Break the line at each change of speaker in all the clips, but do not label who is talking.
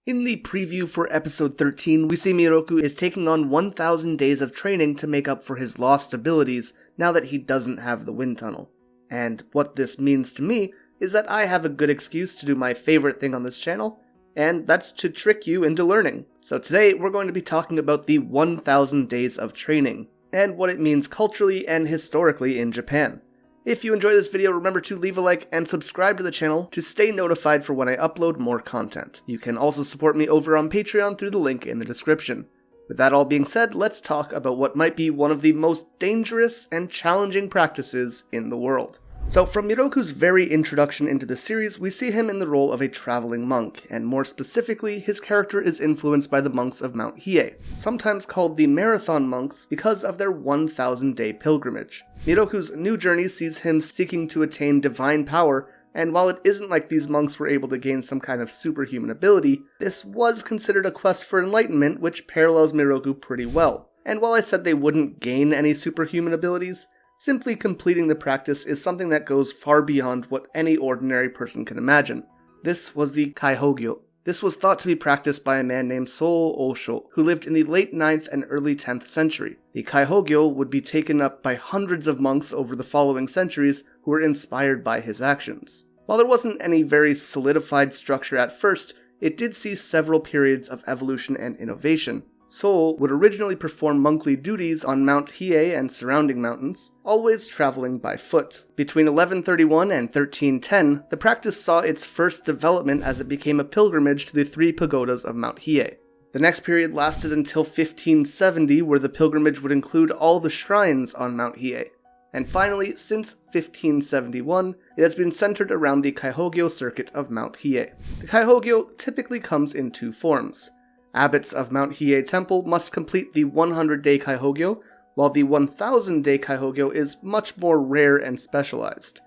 In the preview for episode 13, we see Miroku is taking on 1,000 days of training to make up for his lost abilities now that he doesn't have the wind tunnel. And what this means to me is that I have a good excuse to do my favorite thing on this channel, and that's to trick you into learning. So today we're going to be talking about the 1,000 days of training, and what it means culturally and historically in Japan. If you enjoy this video, remember to leave a like and subscribe to the channel to stay notified for when I upload more content. You can also support me over on Patreon through the link in the description. With that all being said, let's talk about what might be one of the most dangerous and challenging practices in the world. So from Miroku's very introduction into the series, we see him in the role of a traveling monk, and more specifically, his character is influenced by the monks of Mount Hiei, sometimes called the Marathon Monks because of their 1,000-day pilgrimage. Miroku's new journey sees him seeking to attain divine power, and while it isn't like these monks were able to gain some kind of superhuman ability, this was considered a quest for enlightenment which parallels Miroku pretty well. And while I said they wouldn't gain any superhuman abilities, simply completing the practice is something that goes far beyond what any ordinary person can imagine. This was the Kaihogyo. This was thought to be practiced by a man named Sou Osho, who lived in the late 9th and early 10th century. The Kaihogyo would be taken up by hundreds of monks over the following centuries who were inspired by his actions. While there wasn't any very solidified structure at first, it did see several periods of evolution and innovation. Sou would originally perform monkly duties on Mount Hiei and surrounding mountains, always traveling by foot. Between 1131 and 1310, the practice saw its first development as it became a pilgrimage to the 3 pagodas of Mount Hiei. The next period lasted until 1570, where the pilgrimage would include all the shrines on Mount Hiei. And finally, since 1571, it has been centered around the Kaihogyo circuit of Mount Hiei. The Kaihogyo typically comes in 2 forms. Abbots of Mount Hiei Temple must complete the 100-day Kaihogyo, while the 1,000-day Kaihogyo is much more rare and specialized.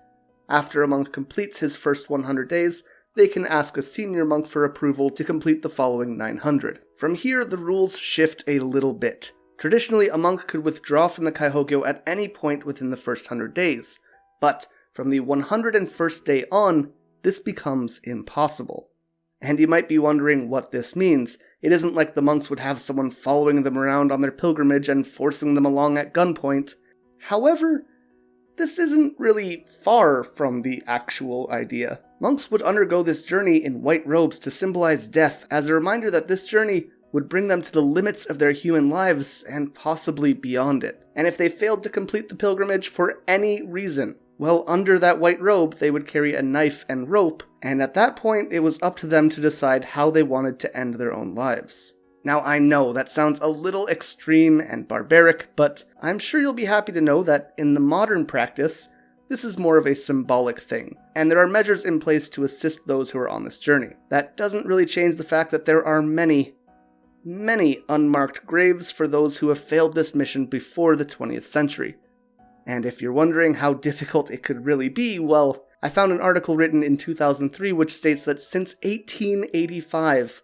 After a monk completes his first 100 days, they can ask a senior monk for approval to complete the following 900. From here, the rules shift a little bit. Traditionally, a monk could withdraw from the Kaihogyo at any point within the first 100 days, but from the 101st day on, this becomes impossible. And you might be wondering what this means. It isn't like the monks would have someone following them around on their pilgrimage and forcing them along at gunpoint. However, this isn't really far from the actual idea. Monks would undergo this journey in white robes to symbolize death, as a reminder that this journey would bring them to the limits of their human lives and possibly beyond it. And if they failed to complete the pilgrimage for any reason, well, under that white robe, they would carry a knife and rope, and at that point, it was up to them to decide how they wanted to end their own lives. Now, I know that sounds a little extreme and barbaric, but I'm sure you'll be happy to know that in the modern practice, this is more of a symbolic thing, and there are measures in place to assist those who are on this journey. That doesn't really change the fact that there are many unmarked graves for those who have failed this mission before the 20th century. And if you're wondering how difficult it could really be, well, I found an article written in 2003 which states that since 1885,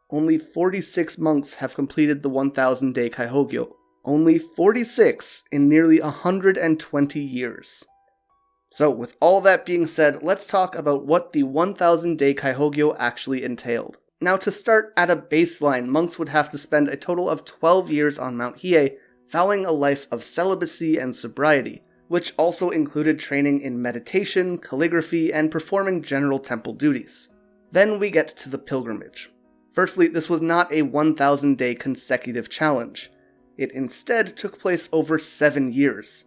only 46 monks have completed the 1,000-day Kaihogyo. Only 46 in nearly 120 years. So with all that being said, let's talk about what the 1,000-day Kaihogyo actually entailed. Now to start at a baseline, monks would have to spend a total of 12 years on Mount Hiei, vowing a life of celibacy and sobriety, which also included training in meditation, calligraphy, and performing general temple duties. Then we get to the pilgrimage. Firstly, this was not a 1,000-day consecutive challenge. It instead took place over 7 years.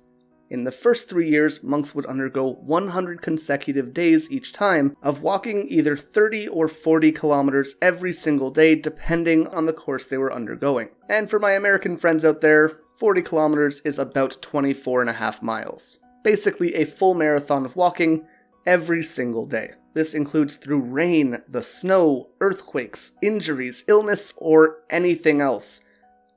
In the first 3 years, monks would undergo 100 consecutive days each time of walking either 30 or 40 kilometers every single day depending on the course they were undergoing. And for my American friends out there, 40 kilometers is about 24.5 miles. Basically a full marathon of walking every single day. This includes through rain, the snow, earthquakes, injuries, illness, or anything else.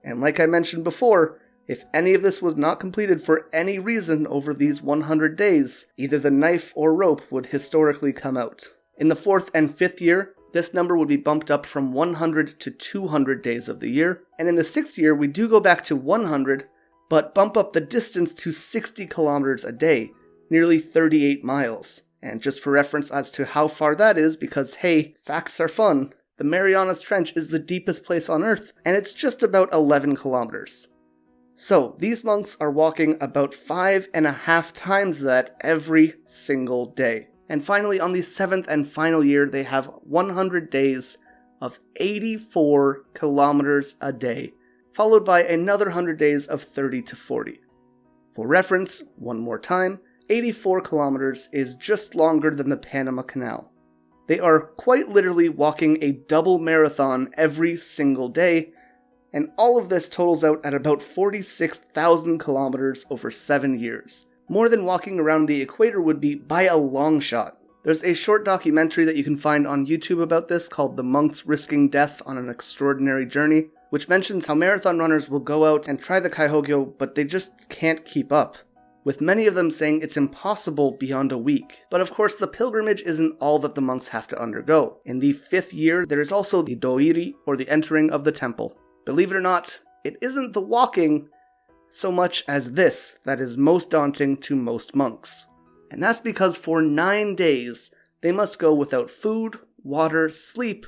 And like I mentioned before, if any of this was not completed for any reason over these 100 days, either the knife or rope would historically come out. In the 4th and 5th year, this number would be bumped up from 100 to 200 days of the year, and in the 6th year we do go back to 100, but bump up the distance to 60 kilometers a day, nearly 38 miles. And just for reference as to how far that is, because hey, facts are fun, The Marianas Trench is the deepest place on Earth, and it's just about 11 kilometers. So, these monks are walking about 5.5 times that every single day. And finally, on the 7th and final year, they have 100 days of 84 kilometers a day, followed by another 100 days of 30 to 40. For reference, one more time, 84 kilometers is just longer than the Panama Canal. They are quite literally walking a double marathon every single day, and all of this totals out at about 46,000 kilometers over 7 years. More than walking around the equator would be by a long shot. There's a short documentary that you can find on YouTube about this called The Monks Risking Death on an Extraordinary Journey, which mentions how marathon runners will go out and try the Kaihogyo, but they just can't keep up, with many of them saying it's impossible beyond a week. But of course, the pilgrimage isn't all that the monks have to undergo. In the 5th year, there is also the doiri, or the entering of the temple. Believe it or not, it isn't the walking so much as this that is most daunting to most monks. And that's because for 9 days, they must go without food, water, sleep,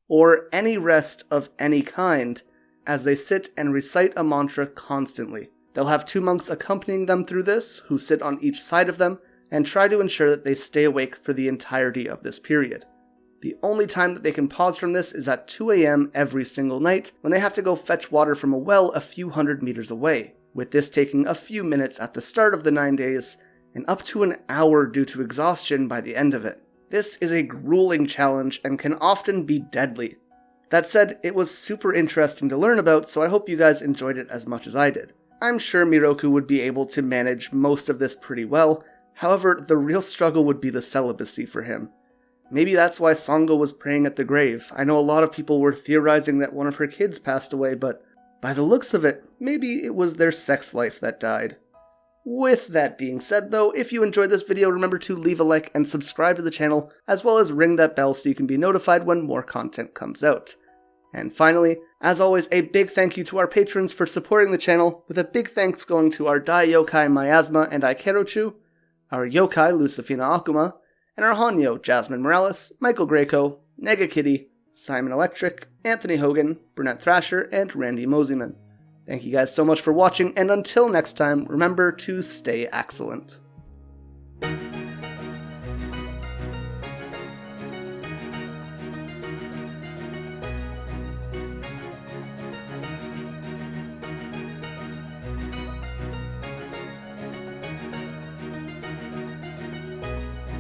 or any rest of any kind, as they sit and recite a mantra constantly. They'll have 2 monks accompanying them through this, who sit on each side of them, and try to ensure that they stay awake for the entirety of this period. The only time that they can pause from this is at 2 a.m. every single night, when they have to go fetch water from a well a few hundred meters away, with this taking a few minutes at the start of the 9 days, and up to an hour due to exhaustion by the end of it. This is a grueling challenge and can often be deadly. That said, it was super interesting to learn about, so I hope you guys enjoyed it as much as I did. I'm sure Miroku would be able to manage most of this pretty well, however, the real struggle would be the celibacy for him. Maybe that's why Sango was praying at the grave. I know a lot of people were theorizing that one of her kids passed away, but by the looks of it, maybe it was their sex life that died. With that being said though, if you enjoyed this video, remember to leave a like and subscribe to the channel, as well as ring that bell so you can be notified when more content comes out. And finally, as always, a big thank you to our patrons for supporting the channel, with a big thanks going to our Dai Yokai Miasma and Ikerochu, our Yokai Lucifina Akuma, and our Hanyo Jasmine Morales, Michael Greco, Nega Kitty, Simon Electric, Anthony Hogan, Brunette Thrasher, and Randy Moseyman. Thank you guys so much for watching, and until next time, remember to stay excellent.